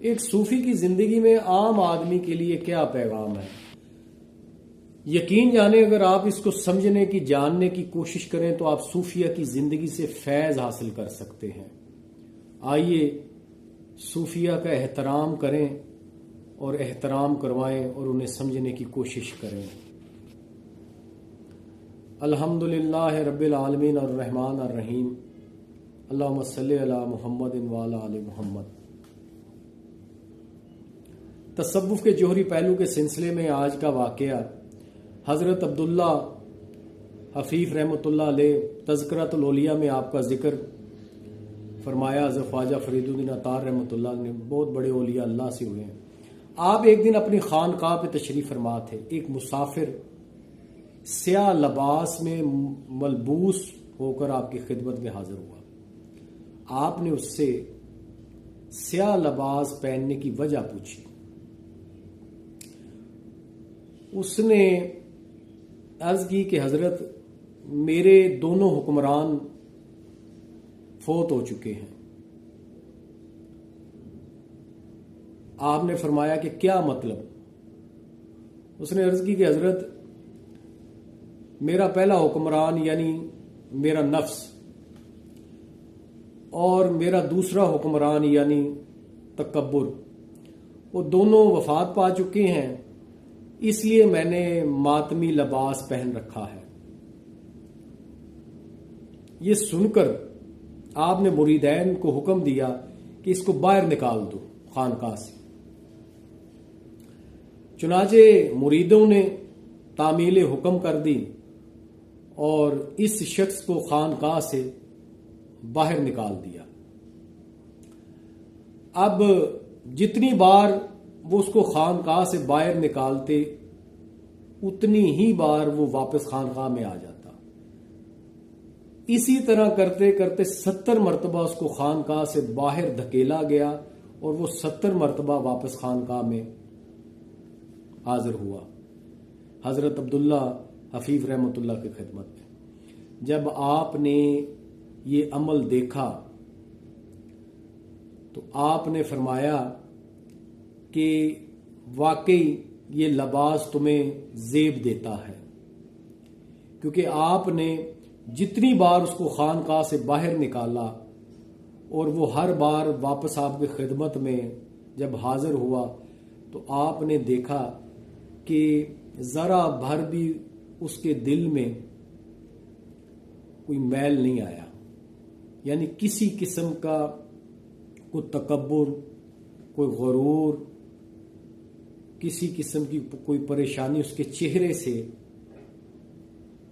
ایک صوفی کی زندگی میں عام آدمی کے لیے کیا پیغام ہے؟ یقین جانے اگر آپ اس کو سمجھنے کی جاننے کی کوشش کریں تو آپ صوفیہ کی زندگی سے فیض حاصل کر سکتے ہیں۔ آئیے صوفیہ کا احترام کریں اور احترام کروائیں اور انہیں سمجھنے کی کوشش کریں۔ الحمدللہ رب العالمین الرحمن الرحیم، اللہم صلی علی محمد وعلی آل محمد۔ تصوف کے جوہری پہلو کے سلسلے میں آج کا واقعہ حضرت عبداللہ حفیظ رحمۃ اللہ علیہ تذکرۃ الاولیاء میں آپ کا ذکر فرمایا۔ حضرت خواجہ فرید الدین عطار رحمۃ اللہ نے بہت بڑے اولیاء اللہ سے ہوئے ہیں۔ آپ ایک دن اپنی خانقاہ پہ تشریف فرما تھے۔ ایک مسافر سیاہ لباس میں ملبوس ہو کر آپ کی خدمت میں حاضر ہوا۔ آپ نے اس سے سیاہ لباس پہننے کی وجہ پوچھی۔ اس نے عرض کی کہ حضرت میرے دونوں حکمران فوت ہو چکے ہیں۔ آپ نے فرمایا کہ کیا مطلب؟ اس نے عرض کی کہ حضرت میرا پہلا حکمران یعنی میرا نفس اور میرا دوسرا حکمران یعنی تکبر، وہ دونوں وفات پا چکے ہیں، اس لیے میں نے ماتمی لباس پہن رکھا ہے۔ یہ سن کر آپ نے مریدین کو حکم دیا کہ اس کو باہر نکال دو خانقاہ سے۔ چنانچہ مریدوں نے تعمیل حکم کر دی اور اس شخص کو خانقاہ سے باہر نکال دیا۔ اب جتنی بار وہ اس کو خانقاہ سے باہر نکالتے اتنی ہی بار وہ واپس خانقاہ میں آ جاتا۔ اسی طرح کرتے کرتے 70 مرتبہ اس کو خانقاہ سے باہر دھکیلا گیا اور وہ 70 مرتبہ واپس خانقاہ میں حاضر ہوا حضرت عبداللہ حفیظ رحمۃ اللہ کی خدمت میں۔ جب آپ نے یہ عمل دیکھا تو آپ نے فرمایا کہ واقعی یہ لباس تمہیں زیب دیتا ہے، کیونکہ آپ نے جتنی بار اس کو خانقاہ سے باہر نکالا اور وہ ہر بار واپس آپ کی خدمت میں جب حاضر ہوا تو آپ نے دیکھا کہ ذرا بھر بھی اس کے دل میں کوئی میل نہیں آیا، یعنی کسی قسم کا کوئی تکبر، کوئی غرور، کسی قسم کی کوئی پریشانی اس کے چہرے سے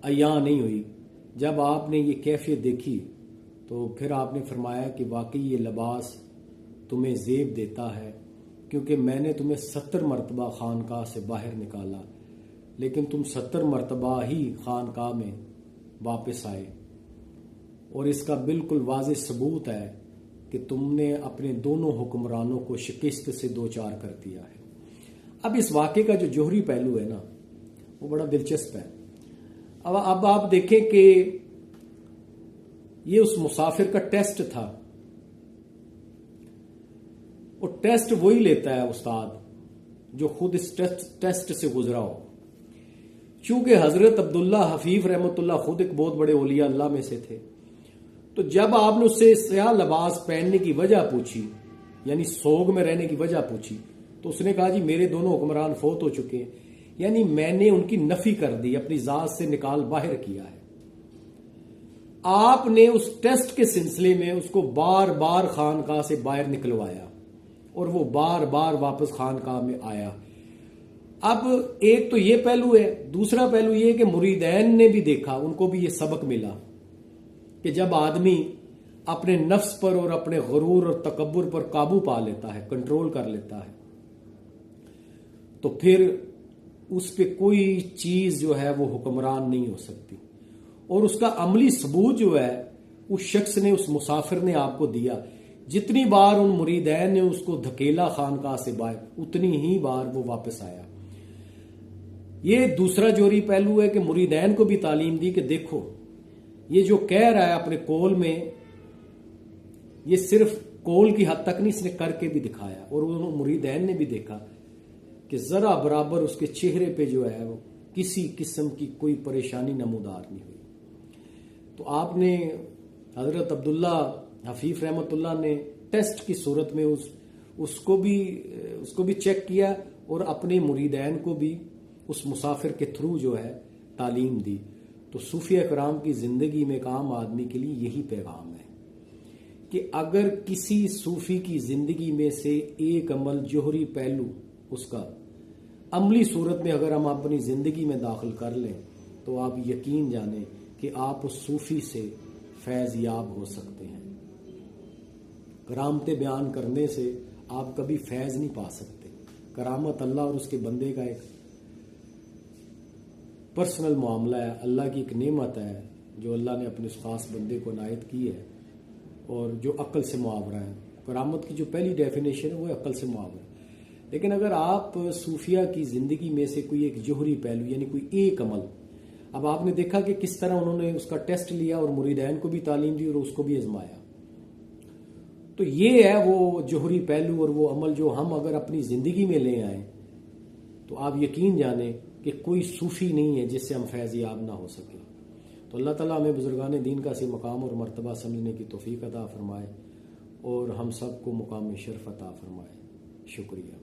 عیاں نہیں ہوئی۔ جب آپ نے یہ کیفیت دیکھی تو پھر آپ نے فرمایا کہ واقعی یہ لباس تمہیں زیب دیتا ہے، کیونکہ میں نے تمہیں 70 مرتبہ خانقاہ سے باہر نکالا لیکن تم 70 مرتبہ ہی خانقاہ میں واپس آئے، اور اس کا بالکل واضح ثبوت ہے کہ تم نے اپنے دونوں حکمرانوں کو شکست سے دوچار کر دیا ہے۔ اب اس واقعے کا جو جوہری پہلو ہے نا وہ بڑا دلچسپ ہے۔ اب آپ دیکھیں کہ یہ اس مسافر کا ٹیسٹ تھا، وہ ٹیسٹ وہی لیتا ہے استاد جو خود اس ٹیسٹ سے گزرا ہو۔ چونکہ حضرت عبداللہ حفیظ رحمۃ اللہ خود ایک بہت بڑے اولیاء اللہ میں سے تھے، تو جب آپ نے اس سے سیاہ لباس پہننے کی وجہ پوچھی، یعنی سوگ میں رہنے کی وجہ پوچھی، تو اس نے کہا جی میرے دونوں حکمران فوت ہو چکے ہیں، یعنی میں نے ان کی نفی کر دی، اپنی ذات سے نکال باہر کیا ہے۔ آپ نے اس ٹیسٹ کے سلسلے میں اس کو بار بار خانقاہ سے باہر نکلوایا اور وہ بار بار واپس خانقاہ میں آیا۔ اب ایک تو یہ پہلو ہے، دوسرا پہلو یہ کہ مریدین نے بھی دیکھا، ان کو بھی یہ سبق ملا کہ جب آدمی اپنے نفس پر اور اپنے غرور اور تکبر پر قابو پا لیتا ہے، کنٹرول کر لیتا ہے، تو پھر اس پہ کوئی چیز جو ہے وہ حکمران نہیں ہو سکتی۔ اور اس کا عملی ثبوت جو ہے اس شخص نے، اس مسافر نے آپ کو دیا۔ جتنی بار ان مریدین نے اس کو دھکیلا خانقاہ سے باہر، اتنی ہی بار وہ واپس آیا۔ یہ دوسرا جوہری پہلو ہے کہ مریدین کو بھی تعلیم دی کہ دیکھو یہ جو کہہ رہا ہے اپنے قول میں، یہ صرف قول کی حد تک نہیں، اس نے کر کے بھی دکھایا، اور ان مریدین نے بھی دیکھا کہ ذرا برابر اس کے چہرے پہ جو ہے وہ کسی قسم کی کوئی پریشانی نمودار نہیں ہوئی۔ تو آپ نے حضرت عبداللہ حفیظ رحمۃ اللہ نے ٹیسٹ کی صورت میں اس کو بھی چیک کیا، اور اپنے مریدین کو بھی اس مسافر کے تھرو جو ہے تعلیم دی۔ تو صوفیہ کرام کی زندگی میں ایک عام آدمی کے لیے یہی پیغام ہے کہ اگر کسی صوفی کی زندگی میں سے ایک عمل جوہری پہلو اس کا عملی صورت میں اگر ہم اپنی زندگی میں داخل کر لیں تو آپ یقین جانیں کہ آپ اس صوفی سے فیض یاب ہو سکتے ہیں۔ کرامتیں بیان کرنے سے آپ کبھی فیض نہیں پا سکتے۔ کرامت اللہ اور اس کے بندے کا ایک پرسنل معاملہ ہے، اللہ کی ایک نعمت ہے جو اللہ نے اپنے اس خاص بندے کو عنایت کی ہے، اور جو عقل سے معاورہ ہے۔ کرامت کی جو پہلی ڈیفینیشن ہے وہ عقل سے معاورہ ہے۔ لیکن اگر آپ صوفیہ کی زندگی میں سے کوئی ایک جوہری پہلو یعنی کوئی ایک عمل، اب آپ نے دیکھا کہ کس طرح انہوں نے اس کا ٹیسٹ لیا اور مریدین کو بھی تعلیم دی اور اس کو بھی آزمایا، تو یہ ہے وہ جوہری پہلو اور وہ عمل جو ہم اگر اپنی زندگی میں لے آئیں تو آپ یقین جانیں کہ کوئی صوفی نہیں ہے جس سے ہم فیض یاب نہ ہو سکے۔ تو اللہ تعالیٰ ہمیں بزرگان دین کا سی مقام اور مرتبہ سمجھنے کی توفیق عطا فرمائے، اور ہم سب کو مقام شرف عطا فرمائے۔ شکریہ۔